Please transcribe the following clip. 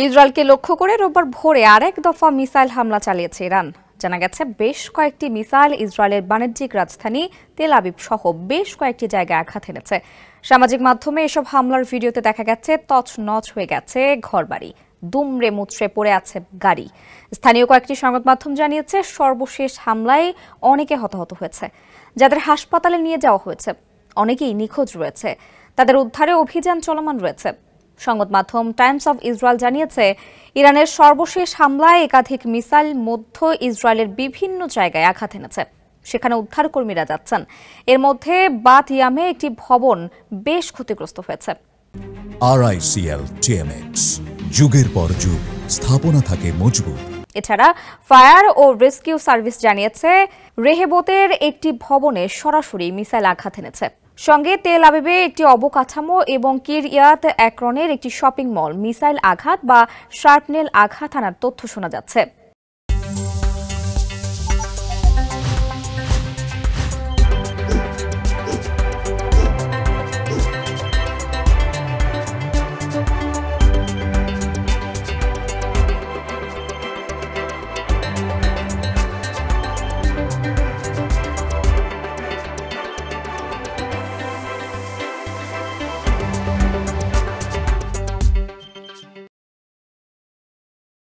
ইসরায়েলকে লক্ষ্য করে রোববার ভোরে আরেক দফা মিসাইল হামলা চালিয়েছে ইরান। জানা গেছে বেশ কয়েকটি মিসাইল ইসরায়েলের বাণিজ্যিক রাজধানী তেল আবিব সহ বেশ কয়েকটি জায়গায় আঘাত এনেছে। সামাজিক মাধ্যমে এসব হামলার ভিডিওতে দেখা গেছে তছনছ হয়ে গেছে ঘরবাড়ি, দুমড়ে মুচড়ে পড়ে আছে গাড়ি। স্থানীয় কয়েকটি সংবাদ মাধ্যম জানিয়েছে সর্বশেষ হামলায় অনেকে হতাহত হয়েছে, যাদের হাসপাতালে নিয়ে যাওয়া হয়েছে। অনেকেই নিখোঁজ রয়েছে, তাদের উদ্ধারে অভিযান চলমান রয়েছে। সংবাদ মাধ্যম টাইমস অব ইসরায়েল জানিয়েছে ইরানের সর্বশেষ হামলায় একাধিক মিসাইল মধ্য ইসরায়েলের বিভিন্ন জায়গায় আঘাত এনেছে। সেখানে উদ্ধারকর্মীরা যাচ্ছেন। এর মধ্যে বাত ইয়ামে একটি ভবন বেশ ক্ষতিগ্রস্ত হয়েছে। RICL TMX, যুগের পর যুগ স্থাপনা থাকে মজবুত। এছাড়া ফায়ার ও রেস্কিউ সার্ভিস জানিয়েছে রেহেবতের একটি ভবনে সরাসরি মিসাইল আঘাত এনেছে। সঙ্গে তেল আবিবে একটি অবকাঠামো এবং কিরইয়াত একরনের একটি শপিং মল মিসাইল আঘাত বা শার্পনেল আঘাত আনার তথ্য শোনা যাচ্ছে।